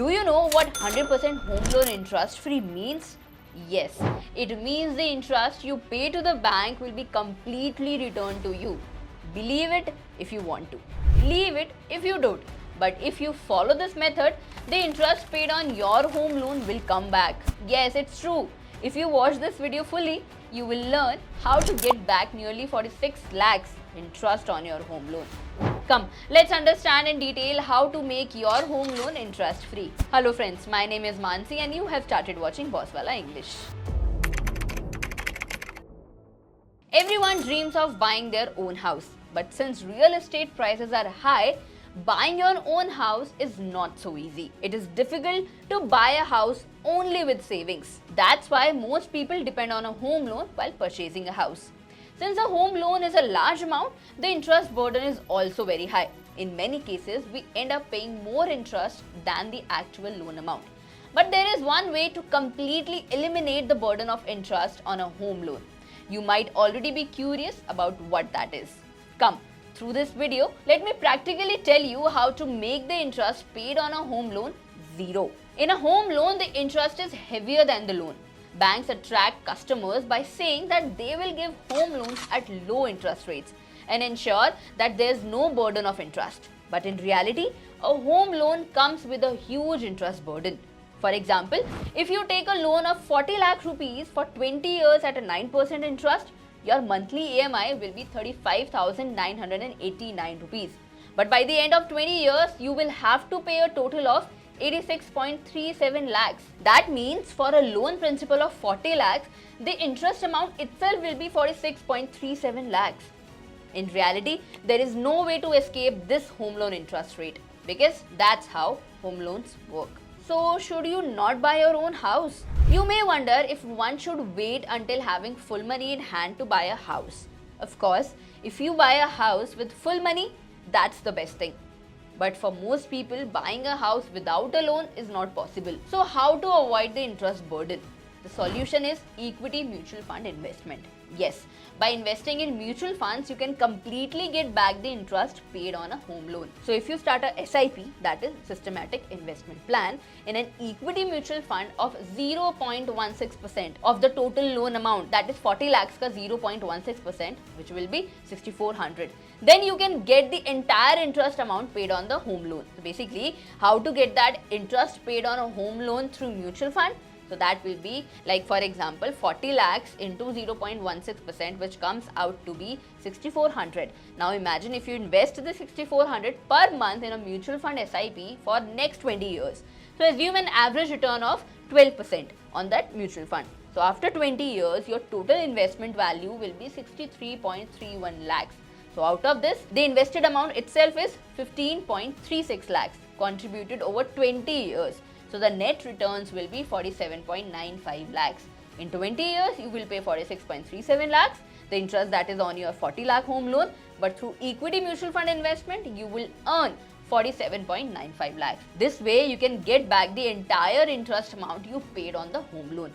Do you know what 100% home loan interest free means? Yes, it means the interest you pay to the bank will be completely returned to you. Believe it if you want to. Leave it if you don't. But if you follow this method, the interest paid on your home loan will come back. Yes, it's true. If you watch this video fully, you will learn how to get back nearly 46 lakhs interest on your home loan. Come, let's understand in detail how to make your home loan interest free. Hello friends, my name is Mansi and you have started watching Bosswala English. Everyone dreams of buying their own house, but since real estate prices are high, buying your own house is not so easy. It is difficult to buy a house only with savings. That's why most people depend on a home loan while purchasing a house. Since a home loan is a large amount, the interest burden is also very high. In many cases, we end up paying more interest than the actual loan amount. But there is one way to completely eliminate the burden of interest on a home loan. You might already be curious about what that is. Come, through this video, let me practically tell you how to make the interest paid on a home loan zero. In a home loan, the interest is heavier than the loan. Banks attract customers by saying that they will give home loans at low interest rates and ensure that there is no burden of interest. But in reality, a home loan comes with a huge interest burden. For example, if you take a loan of 40 lakh rupees for 20 years at a 9% interest, your monthly EMI will be 35,989 rupees. But by the end of 20 years, you will have to pay a total of 86.37 lakhs. That means for a loan principal of 40 lakhs, the interest amount itself will be 46.37 lakhs. In reality, there is no way to escape this home loan interest rate because that's how home loans work. So, should you not buy your own house? You may wonder if one should wait until having full money in hand to buy a house. Of course, if you buy a house with full money, that's the best thing. But for most people, buying a house without a loan is not possible. So how to avoid the interest burden? The solution is equity mutual fund investment. Yes, by investing in mutual funds, you can completely get back the interest paid on a home loan. So if you start a SIP, that is systematic investment plan, in an equity mutual fund of 0.16% of the total loan amount, that is 40 lakhs ka 0.16%, which will be 6,400. Then you can get the entire interest amount paid on the home loan. So basically, how to get that interest paid on a home loan through mutual fund? So that will be like, for example, 40 lakhs into 0.16%, which comes out to be 6,400. Now imagine if you invest the 6,400 per month in a mutual fund SIP for next 20 years. So assume an average return of 12% on that mutual fund. So after 20 years, your total investment value will be 63.31 lakhs. So out of this, the invested amount itself is 15.36 lakhs contributed over 20 years. So the net returns will be 47.95 lakhs. In 20 years, you will pay 46.37 lakhs, the interest that is on your 40 lakh home loan. But through equity mutual fund investment, you will earn 47.95 lakhs. This way, you can get back the entire interest amount you paid on the home loan.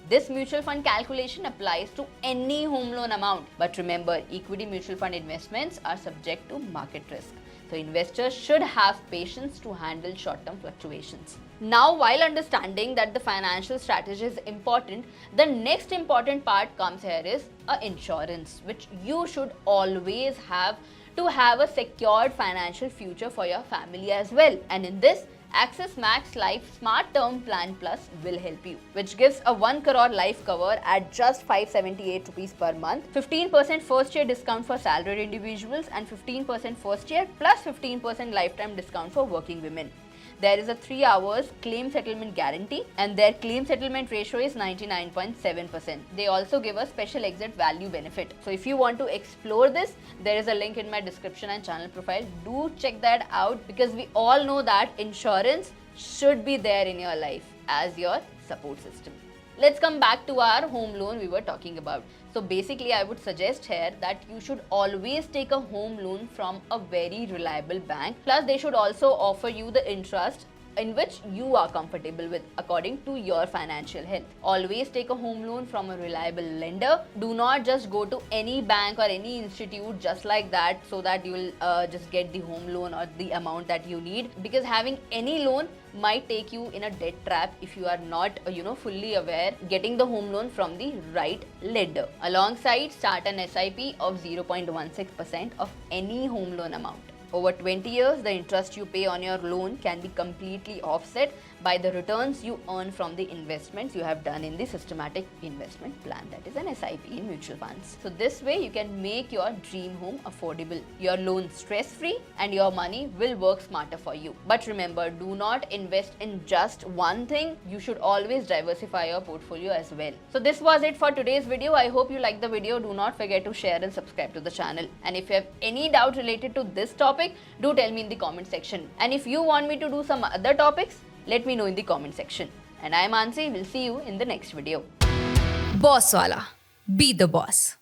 This mutual fund calculation applies to any home loan amount. But remember, equity mutual fund investments are subject to market risk. So investors should have patience to handle short-term fluctuations. Now, while understanding that the financial strategy is important, the next important part comes here is insurance, which you should always have to have a secured financial future for your family as well. And in this, Axis Max Life Smart Term Plan Plus will help you, which gives a 1 crore life cover at just 578 rupees per month, 15% first year discount for salaried individuals and 15% first year plus 15% lifetime discount for working women. There is a 3 hours claim settlement guarantee and their claim settlement ratio is 99.7%. They also give a special exit value benefit. So if you want to explore this, there is a link in my description and channel profile. Do check that out because we all know that insurance should be there in your life as your support system. Let's come back to our home loan we were talking about. So basically, I would suggest here that you should always take a home loan from a very reliable bank. Plus, they should also offer you the interest in which you are comfortable with according to your financial health. Always take a home loan from a reliable lender. Do not just go to any bank or any institute just like that so that you will just get the home loan or the amount that you need, because having any loan might take you in a debt trap if you are not fully aware getting the home loan from the right lender. Alongside, start an SIP of 0.16% of any home loan amount. Over 20 years, the interest you pay on your loan can be completely offset by the returns you earn from the investments you have done in the systematic investment plan, that is an SIP in mutual funds. So this way you can make your dream home affordable, your loan stress-free, and your money will work smarter for you. But remember, do not invest in just one thing. You should always diversify your portfolio as well. So this was it for today's video. I hope you liked the video. Do not forget to share and subscribe to the channel. And if you have any doubt related to this topic, do tell me in the comment section. And if you want me to do some other topics, let me know in the comment section. And I am Ansi. We'll see you in the next video. Bosswala. Be the boss.